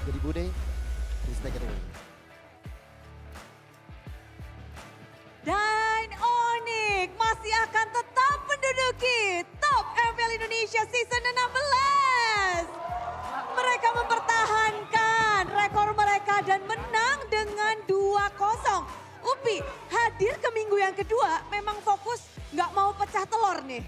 Jadi Bude, please take it away. Dan Onyx masih akan tetap menduduki top MPL Indonesia Season 16. Mereka mempertahankan rekor mereka dan menang dengan 2-0. Upi, hadir ke minggu yang kedua memang fokus nggak mau pecah telur nih.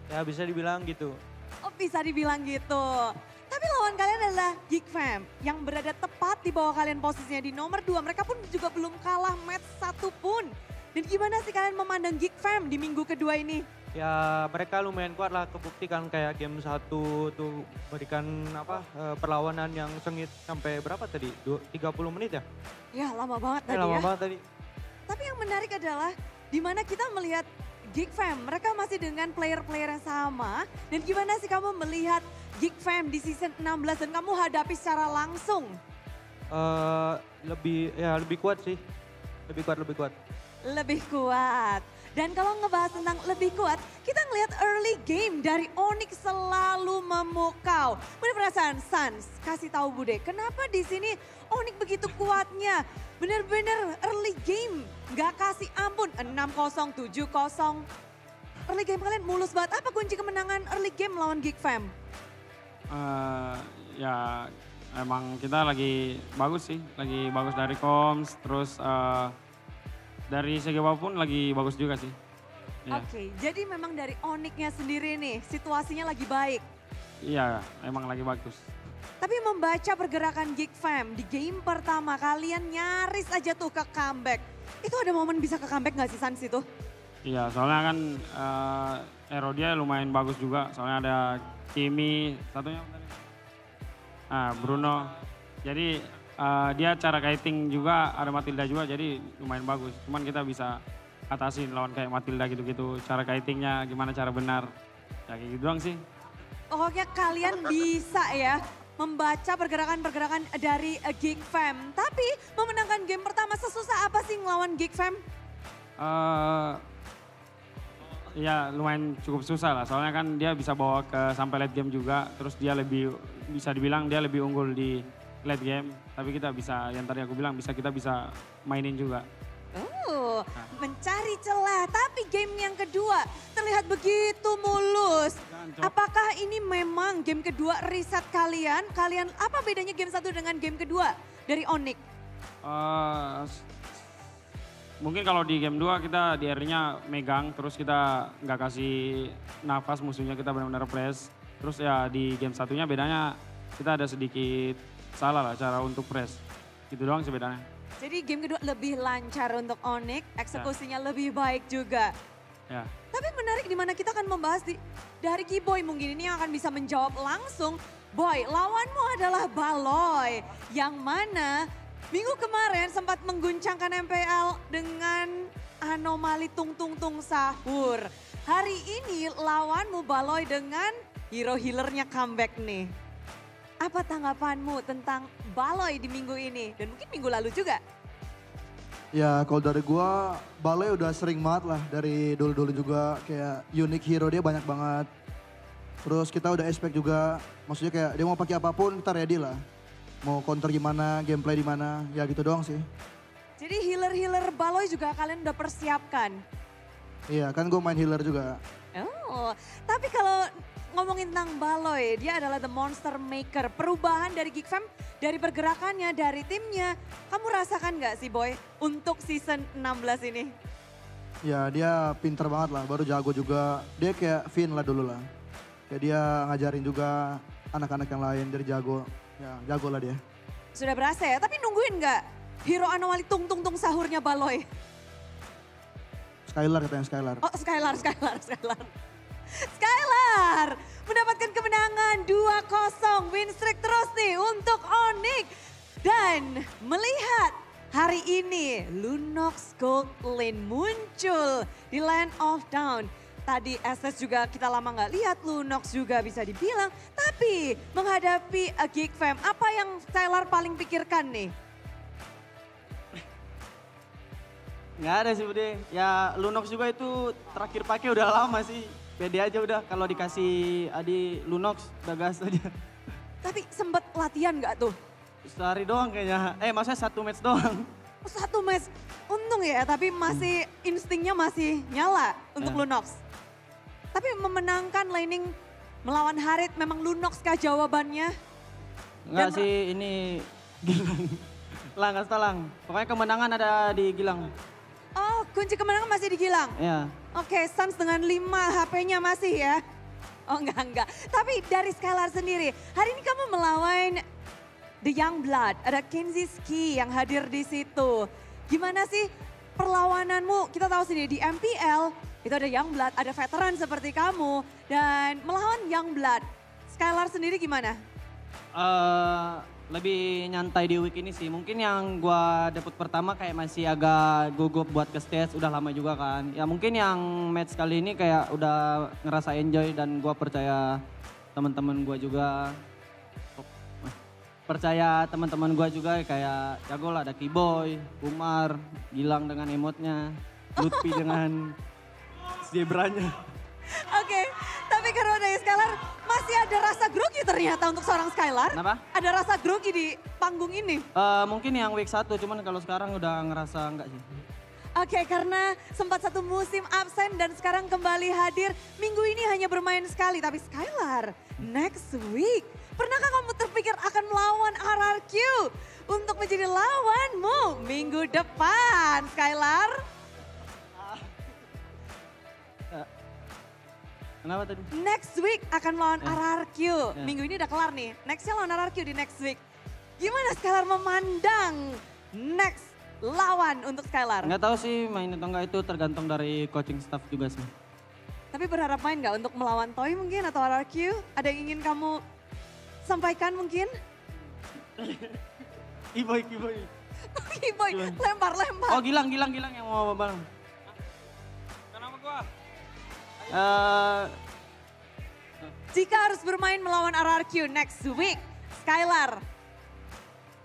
Ya bisa dibilang gitu. Oh bisa dibilang gitu. Tapi lawan kalian adalah Geek Fam yang berada tepat di bawah kalian posisinya di nomor 2. Mereka pun juga belum kalah match satu pun. Dan gimana sih kalian memandang Geek Fam di minggu kedua ini? Ya mereka lumayan kuat lah, kebuktikan kayak game 1 tuh berikan perlawanan yang sengit sampai berapa tadi? 30 menit ya? Ya lama banget tadi Lama ya. banget tadi. Tapi yang menarik adalah di mana kita melihat Geek Fam, mereka masih dengan player-player yang sama. Dan gimana sih kamu melihat Geek Fam di season 16 dan kamu hadapi secara langsung? Lebih kuat sih, lebih kuat. Lebih kuat. Dan kalau ngebahas tentang lebih kuat, kita ngelihat early game dari Onyx selalu memukau. Bener perasaan Sans, kasih tahu Bude, kenapa di sini Onyx begitu kuatnya? Bener-bener early game, nggak kasih ampun, 6-0, 7-0. Early game kalian mulus banget, apa kunci kemenangan early game melawan Geek Fam? Ya emang kita lagi bagus sih, lagi bagus dari comms, terus dari segi apapun lagi bagus juga sih. Iya. Oke, jadi memang dari Onyx-nya sendiri nih, situasinya lagi baik. Iya, emang lagi bagus. Tapi membaca pergerakan Geek Fam di game pertama kalian nyaris aja tuh ke comeback. Itu ada momen bisa ke comeback gak sih Sans itu? Iya, soalnya kan hero dia lumayan bagus juga. Soalnya ada Kimi, satunya apa tadi? Bruno. Jadi dia cara kiting juga, ada Matilda juga, jadi lumayan bagus. Cuman kita bisa atasin lawan kayak Matilda gitu-gitu. Cara kitingnya gimana cara benar. Ya kayak gitu doang sih. Pokoknya kalian bisa ya membaca pergerakan-pergerakan dari Geek Fam. Tapi memenangkan game pertama sesusah apa sih ngelawan Geek Fam? Ya lumayan cukup susah lah, soalnya kan dia bisa bawa ke sampai late game juga. Terus dia lebih, bisa dibilang dia lebih unggul di late game. Tapi kita bisa, yang tadi aku bilang, kita bisa mainin juga. Mencari celah. Tapi game yang kedua terlihat begitu mulus. Apakah ini memang game kedua riset kalian? Apa bedanya game satu dengan game kedua dari Onyx? Mungkin kalau di game 2 kita di early-nya megang, terus kita nggak kasih nafas musuhnya, kita benar-benar press. Terus ya di game satunya bedanya kita ada sedikit salah lah cara untuk press. Gitu doang sih bedanya. Jadi game kedua lebih lancar untuk Onyx, eksekusinya lebih baik juga. Ya. Tapi menarik di mana kita akan membahas dari Kiboy mungkin ini yang akan bisa menjawab langsung. Boy, lawanmu adalah Baloy yang mana minggu kemarin sempat mengguncangkan MPL dengan anomali tung tung tung sahur. Hari ini lawanmu Baloy dengan hero healernya comeback nih. Apa tanggapanmu tentang Baloy di minggu ini dan mungkin minggu lalu juga? Ya kalau dari gua, Baloy udah sering banget lah dari dulu-dulu juga, kayak unique hero dia banyak banget. Terus kita udah expect juga, maksudnya kayak dia mau pakai apapun kita ready lah. Mau counter gimana, gameplay di mana, ya gitu doang sih. Jadi healer-healer Baloy juga kalian udah persiapkan? Iya kan gue main healer juga. Oh, tapi kalau ngomongin tentang Baloy, dia adalah the monster maker. Perubahan dari Geek Fam, dari pergerakannya, dari timnya. Kamu rasakan gak sih Boy untuk season 16 ini? Ya dia pinter banget lah, baru jago juga. Dia kayak Finn lah dulu lah. Kayak dia ngajarin juga anak-anak yang lain dari jago. Ya jago lah dia. Sudah berasa ya, tapi nungguin gak hero anomali tung tung tung sahurnya Baloy? Skylar katanya Skylar. Oh Skylar. Skylar mendapatkan kemenangan 2-0, win streak terus nih untuk Onyx. Dan melihat hari ini Lunox Gold Lane muncul di Land of Dawn. Tadi SS juga kita lama nggak lihat, Lunox juga bisa dibilang. Tapi menghadapi Geek Fam, apa yang Skylar paling pikirkan nih? Nggak ada sih Bude, ya Lunox juga itu terakhir pakai udah lama sih. Pede aja udah kalau dikasih Adi Lunox udah gas aja. Tapi sempet latihan nggak tuh? Sehari doang kayaknya. Maksudnya 1 match doang. Oh, 1 match. Untung ya, tapi masih instingnya masih nyala untuk Ya. Lunox. Tapi memenangkan laning melawan Harit memang Lunox kah jawabannya? Enggak Dan- sih, ini Gilang. Lang, kasih tau, Lang. Pokoknya kemenangan ada di Gilang. Oh, kunci kemenangan masih di Gilang. Ya. Oke, Suns dengan 5 HP-nya masih ya? Oh enggak. Tapi dari Skylar sendiri, hari ini kamu melawan The Youngblood, ada Kenzie Ski yang hadir di situ. Gimana sih perlawananmu? Kita tahu sendiri di MPL itu ada Youngblood, ada veteran seperti kamu dan melawan Youngblood. Skylar sendiri gimana? Lebih nyantai di week ini sih. Mungkin yang gua debut pertama kayak masih agak gugup buat ke stage, udah lama juga kan. Ya mungkin yang match kali ini kayak udah ngerasa enjoy dan gua percaya teman-teman gua juga. Percaya teman-teman gua juga kayak jago lah, ada Kiboy, Umar, Gilang dengan emotnya, Lutfi dengan zebranya. Oke, tapi karena dari Skylar masih ada rasa grogi ternyata untuk seorang Skylar. Kenapa? Ada rasa grogi di panggung ini. Mungkin yang week 1, cuman kalau sekarang udah ngerasa enggak sih. Oke, karena sempat 1 musim absen dan sekarang kembali hadir. Minggu ini hanya bermain sekali, tapi Skylar, next week, pernahkah kamu terpikir akan melawan RRQ untuk menjadi lawanmu minggu depan, Skylar? Kenapa tadi? Next week akan melawan RRQ. Ya. Minggu ini udah kelar nih, nextnya lawan RRQ di next week. Gimana Skylar memandang next lawan untuk Skylar? Nggak tahu sih main atau enggak, itu tergantung dari coaching staff juga sih. Tapi berharap main nggak untuk melawan Toy mungkin atau RRQ? Ada yang ingin kamu sampaikan mungkin? Kiboy. Boy, lempar. Oh Gilang yang mau bang. Kenapa gua? Jika harus bermain melawan RRQ next week, Skylar,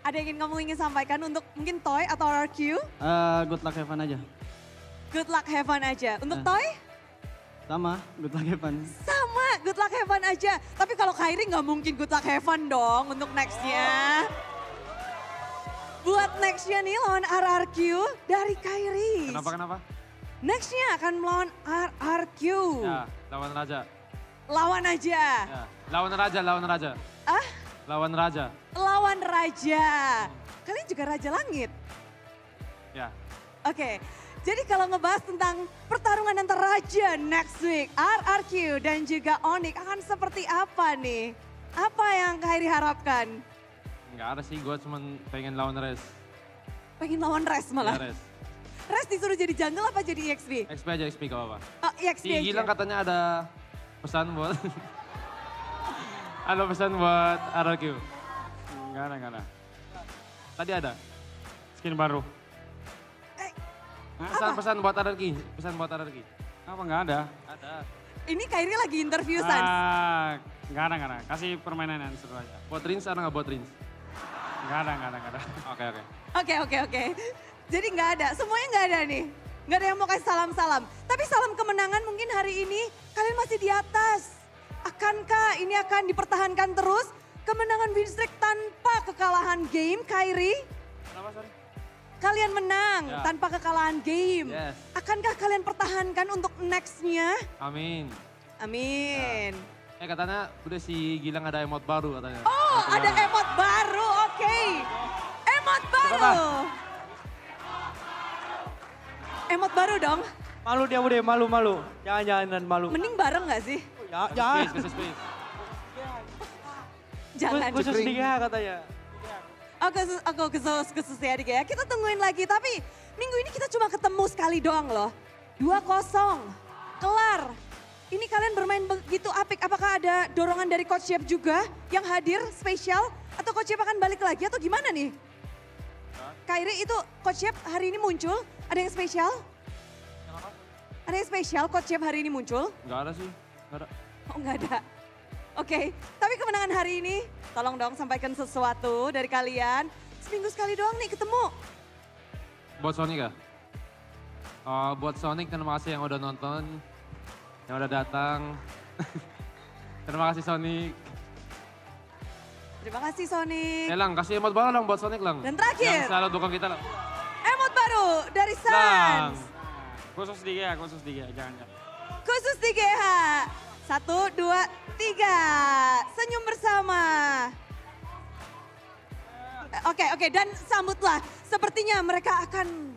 ada yang ingin sampaikan untuk mungkin Toy atau RRQ? Good luck have fun aja. Good luck have fun aja. Untuk Toy? Sama, good luck have fun. Sama, good luck have fun aja. Tapi kalau Kairi nggak mungkin good luck have fun dong untuk nextnya. Buat nextnya nih lawan RRQ dari Kairi. Kenapa? Nextnya akan melawan RRQ. Ya, lawan Raja. Lawan aja. Ya, lawan Raja. Ah? Lawan Raja. Lawan Raja. Kalian juga Raja Langit. Ya. Oke, jadi kalau ngebahas tentang pertarungan antara Raja next week, RRQ dan juga Onyx akan seperti apa nih? Apa yang Kairi harapkan? Nggak ada sih, gue cuma pengen lawan Res. Pengen lawan Res Ya, malah. Res. Res disuruh jadi jungle apa jadi EXP? XP aja, XP gak apa-apa. Oh, EXP Si aja. Gilang katanya ada pesan buat... ada pesan buat RRQ. Nggak ada. Tadi ada. Skin baru. Pesan-pesan buat RRQ. Apa nggak ada? Ada. Ini Kairi lagi interview Sans. Nggak ada. Kasih permainan yang seru aja. Buat Rins ada nggak buat Rins? Nggak ada. Oke. Oke. Jadi nggak ada, semuanya nggak ada nih. Nggak ada yang mau kasih salam-salam. Tapi salam kemenangan mungkin hari ini kalian masih di atas. Akankah ini akan dipertahankan terus? Kemenangan win streak tanpa kekalahan game, Kairi? Kenapa, Son? Kalian menang Ya. tanpa kekalahan game. Yes. Akankah kalian pertahankan untuk nextnya? Amin. Amin. Katanya udah si Gilang ada emot baru katanya. Oh, ada emot baru, oke. Emot baru. Emot baru dong. Malu dia Bude, malu. Jangan malu. Mending bareng gak sih? Ya. Space. Jangan. Khusus dia katanya. Aku khusus ya Dik ya. Kita tungguin lagi, tapi minggu ini kita cuma ketemu sekali doang loh. 2-0, kelar. Ini kalian bermain begitu apik, apakah ada dorongan dari Coach Yep juga yang hadir spesial? Atau Coach Yep akan balik lagi atau gimana nih? Kairi itu Coach Yep hari ini muncul, ada yang spesial? Ada yang spesial Coach Yep hari ini muncul? Nggak ada sih, nggak ada. Oh nggak ada. Oke, tapi kemenangan hari ini tolong dong sampaikan sesuatu dari kalian. Seminggu sekali doang nih ketemu. Buat Sonic ya? Buat Sonic terima kasih yang udah nonton, yang udah datang. Terima kasih Sonic. Terima kasih Sonic. Lang, kasih emot baru lang buat Sonic lang. Dan terakhir. Yang selalu dukung kita lang. Emot baru dari Lang. Sans. Khusus di GH, jangan. Khusus di GH. 1, 2, 3. Senyum bersama. Oke, dan sambutlah. Sepertinya mereka akan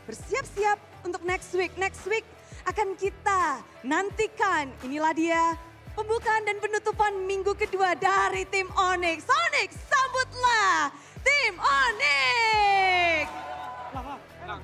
bersiap-siap untuk next week. Next week akan kita nantikan. Inilah dia pembukaan dan penutupan minggu kedua dari tim Onyx. Sonic, sambutlah tim Onyx. Lang.